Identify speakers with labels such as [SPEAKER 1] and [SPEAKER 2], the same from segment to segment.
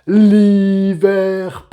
[SPEAKER 1] Liverpool.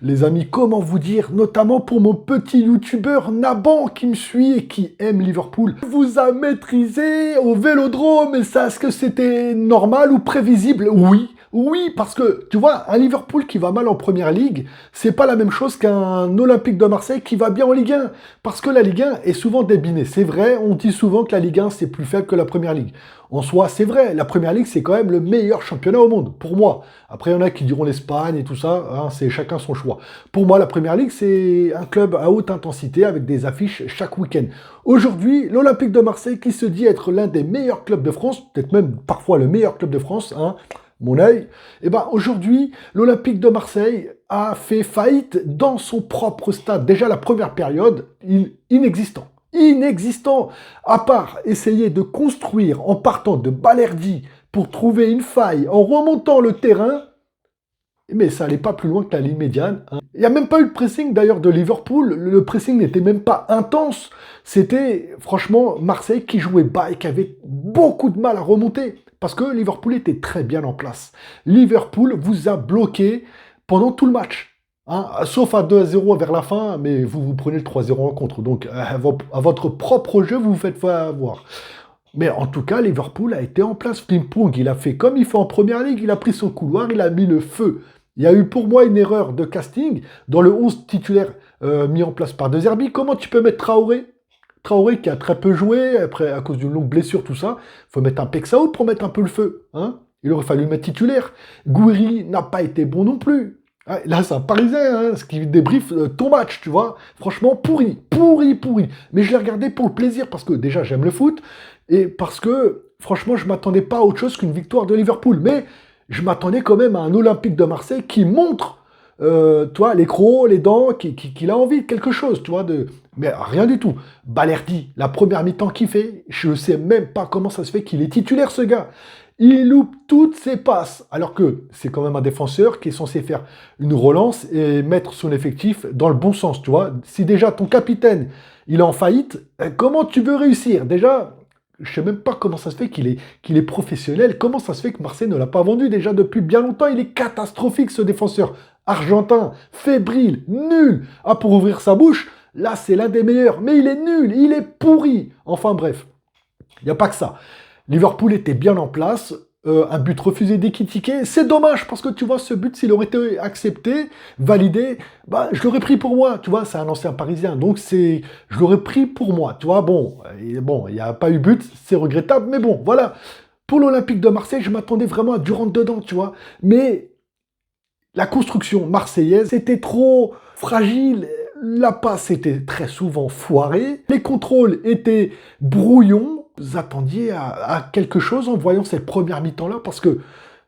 [SPEAKER 1] Les amis, comment vous dire, notamment pour mon petit youtubeur Naban qui me suit et qui aime Liverpool, vous a maîtrisé au Vélodrome, et ça, est-ce que c'était normal ou prévisible? Oui. Oui, parce que, tu vois, un Liverpool qui va mal en Première Ligue, c'est pas la même chose qu'un Olympique de Marseille qui va bien en Ligue 1. Parce que la Ligue 1 est souvent débinée. C'est vrai, on dit souvent que la Ligue 1, c'est plus faible que la Première Ligue. En soi, c'est vrai, la Première Ligue, c'est quand même le meilleur championnat au monde, pour moi. Après, il y en a qui diront l'Espagne et tout ça, hein, c'est chacun son choix. Pour moi, la Première Ligue, c'est un club à haute intensité avec des affiches chaque week-end. Aujourd'hui, l'Olympique de Marseille, qui se dit être l'un des meilleurs clubs de France, peut-être même parfois le meilleur club de France, hein, mon œil, et ben aujourd'hui, l'Olympique de Marseille a fait faillite dans son propre stade. Déjà la première période, inexistant. Inexistant, à part essayer de construire en partant de Balerdi pour trouver une faille, en remontant le terrain, mais ça n'allait pas plus loin que la ligne médiane. Hein. Il n'y a même pas eu de pressing d'ailleurs de Liverpool, le pressing n'était même pas intense. C'était franchement Marseille qui jouait bas et qui avait beaucoup de mal à remonter. Parce que Liverpool était très bien en place. Liverpool vous a bloqué pendant tout le match. Hein, sauf à 2-0 vers la fin, mais vous prenez le 3-0 en contre. Donc à votre propre jeu, vous vous faites avoir. Mais en tout cas, Liverpool a été en place. Frimpong, il a fait comme il fait en Première Ligue, il a pris son couloir, il a mis le feu. Il y a eu pour moi une erreur de casting dans le 11 titulaire mis en place par De Zerbi. Comment tu peux mettre Traoré? Traoré qui a très peu joué, après à cause d'une longue blessure, tout ça. Il faut mettre un Pexao pour mettre un peu le feu. Hein, il aurait fallu le mettre titulaire. Gouiri n'a pas été bon non plus. Ah, là, c'est un Parisien, hein, ce qui débriefe ton match, tu vois. Franchement, pourri, pourri, pourri. Mais je l'ai regardé pour le plaisir, parce que déjà, j'aime le foot, et parce que, franchement, je ne m'attendais pas à autre chose qu'une victoire de Liverpool. Mais je m'attendais quand même à un Olympique de Marseille qui montre, toi, les crocs, les dents, qu'il a envie de quelque chose, tu vois, mais rien du tout. Balerdi, la première mi-temps qu'il fait, je ne sais même pas comment ça se fait qu'il est titulaire, ce gars. Il loupe toutes ses passes, alors que c'est quand même un défenseur qui est censé faire une relance et mettre son effectif dans le bon sens, tu vois. Si déjà ton capitaine, il est en faillite, comment tu veux réussir? Déjà, je sais même pas comment ça se fait qu'il est professionnel. Comment ça se fait que Marseille ne l'a pas vendu déjà depuis bien longtemps? Il est catastrophique, ce défenseur argentin, fébrile, nul. Ah, pour ouvrir sa bouche, là, c'est l'un des meilleurs. Mais il est nul, il est pourri. Enfin bref, il n'y a pas que ça. Liverpool était bien en place. Un but refusé d'Ekitike. C'est dommage parce que tu vois, ce but, s'il aurait été accepté, validé, bah, je l'aurais pris pour moi. Tu vois, c'est un ancien Parisien. Donc, je l'aurais pris pour moi. Tu vois, bon, il n'y a pas eu but. C'est regrettable. Mais bon, voilà. Pour l'Olympique de Marseille, je m'attendais vraiment à du rentre-dedans, tu vois. Mais la construction marseillaise, c'était trop fragile. La passe était très souvent foirée. Les contrôles étaient brouillons. Vous attendiez à quelque chose en voyant cette première mi-temps-là parce que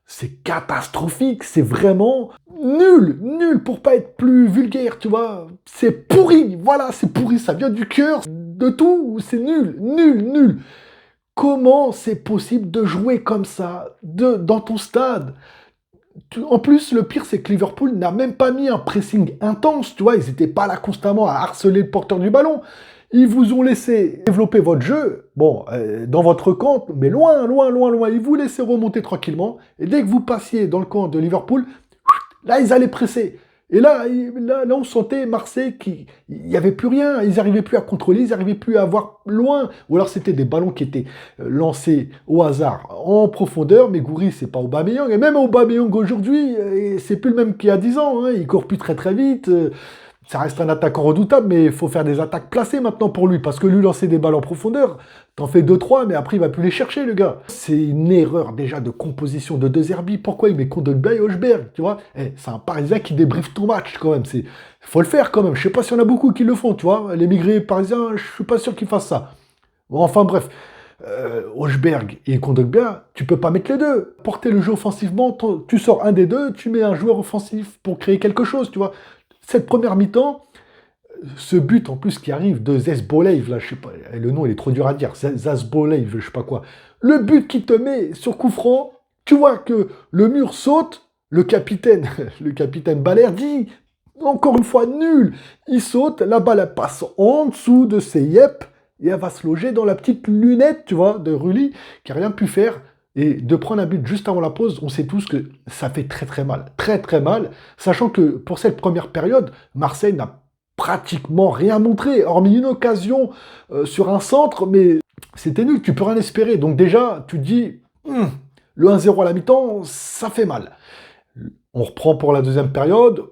[SPEAKER 1] c'est catastrophique. C'est vraiment nul. Nul pour pas être plus vulgaire, tu vois. C'est pourri. Voilà, c'est pourri. Ça vient du cœur, de tout. C'est nul. Nul, nul. Comment c'est possible de jouer comme ça dans ton stade? En plus, le pire, c'est que Liverpool n'a même pas mis un pressing intense, tu vois, ils n'étaient pas là constamment à harceler le porteur du ballon. Ils vous ont laissé développer votre jeu, bon, dans votre camp, mais loin, loin, loin, loin. Ils vous laissaient remonter tranquillement. Et dès que vous passiez dans le camp de Liverpool, là, ils allaient presser. Et là, on sentait Marseille qu'il n'y avait plus rien. Ils n'arrivaient plus à contrôler, ils n'arrivaient plus à voir loin. Ou alors, c'était des ballons qui étaient lancés au hasard en profondeur. Mais Gouiri, c'est pas Aubameyang. Et même Aubameyang aujourd'hui, c'est plus le même qu'il y a 10 ans. Hein. Il court plus très très vite. Ça reste un attaquant redoutable, mais il faut faire des attaques placées maintenant pour lui. Parce que lui, lancer des balles en profondeur, t'en fais 2-3, mais après, il va plus les chercher, le gars. C'est une erreur déjà de composition de De Zerbi. Pourquoi il met Kondogbia et Hojberg, tu vois? C'est un Parisien qui débriefe ton match, quand même. Faut le faire, quand même. Je sais pas s'il y en a beaucoup qui le font, tu vois. Les migrés parisiens, je suis pas sûr qu'ils fassent ça. Bon, enfin, bref. Hojberg et Kondogbia, tu peux pas mettre les deux. Porter le jeu offensivement, tu sors un des deux, tu mets un joueur offensif pour créer quelque chose, tu vois. Cette première mi-temps, ce but en plus qui arrive de Zezbolev, là, je sais pas, le nom il est trop dur à dire, Zazbolev, je sais pas quoi. Le but qui te met sur coup franc, tu vois que le mur saute, le capitaine Balerdi, encore une fois nul, il saute, la balle elle passe en dessous de ses yep, et elle va se loger dans la petite lunette, tu vois, de Rulli, qui a rien pu faire. Et de prendre un but juste avant la pause, on sait tous que ça fait très très mal. Très très mal. Sachant que pour cette première période, Marseille n'a pratiquement rien montré, hormis une occasion sur un centre, mais c'était nul, tu peux rien espérer. Donc déjà, tu te dis, le 1-0 à la mi-temps, ça fait mal. On reprend pour la deuxième période,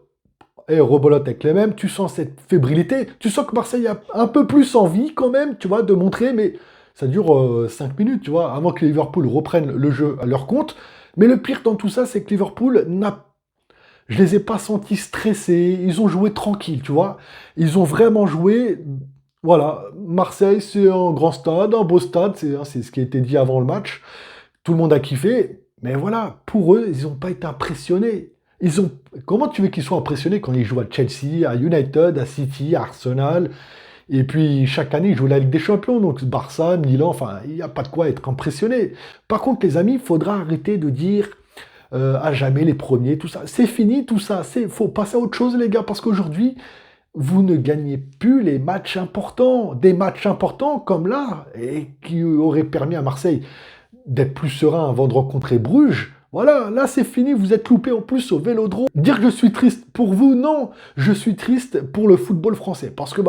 [SPEAKER 1] et rebolote avec les mêmes, tu sens cette fébrilité, tu sens que Marseille a un peu plus envie quand même, tu vois, de montrer, mais ça dure 5 minutes, tu vois, avant que Liverpool reprenne le jeu à leur compte. Mais le pire dans tout ça, c'est que Liverpool n'a... Je les ai pas sentis stressés, ils ont joué tranquille, tu vois. Ils ont vraiment joué... Voilà, Marseille, c'est un grand stade, un beau stade, c'est ce qui a été dit avant le match. Tout le monde a kiffé, mais voilà, pour eux, ils n'ont pas été impressionnés. Comment tu veux qu'ils soient impressionnés quand ils jouent à Chelsea, à United, à City, à Arsenal, et puis chaque année ils jouent la Ligue des Champions, donc Barça, Milan, enfin il n'y a pas de quoi être impressionné. Par contre les amis, il faudra arrêter de dire à jamais les premiers, tout ça. C'est fini tout ça, faut passer à autre chose les gars, parce qu'aujourd'hui, vous ne gagnez plus les matchs importants, des matchs importants comme là, et qui auraient permis à Marseille d'être plus serein avant de rencontrer Bruges. Voilà, là c'est fini, vous êtes loupé en plus au Vélodrome. Dire que je suis triste pour vous, non, je suis triste pour le football français. Parce que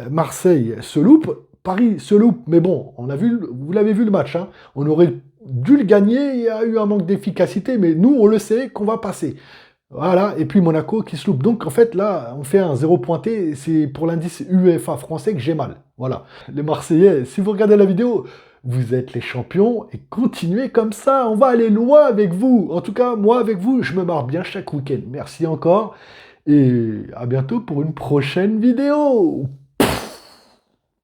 [SPEAKER 1] Marseille se loupe, Paris se loupe, mais bon, on a vu, vous l'avez vu le match, hein, on aurait dû le gagner, il y a eu un manque d'efficacité, mais nous on le sait qu'on va passer. Voilà, et puis Monaco qui se loupe. Donc en fait là, on fait un 0 pointé, c'est pour l'indice UEFA français que j'ai mal. Voilà, les Marseillais, si vous regardez la vidéo, vous êtes les champions et continuez comme ça, on va aller loin avec vous. En tout cas, moi avec vous, je me marre bien chaque week-end. Merci encore et à bientôt pour une prochaine vidéo.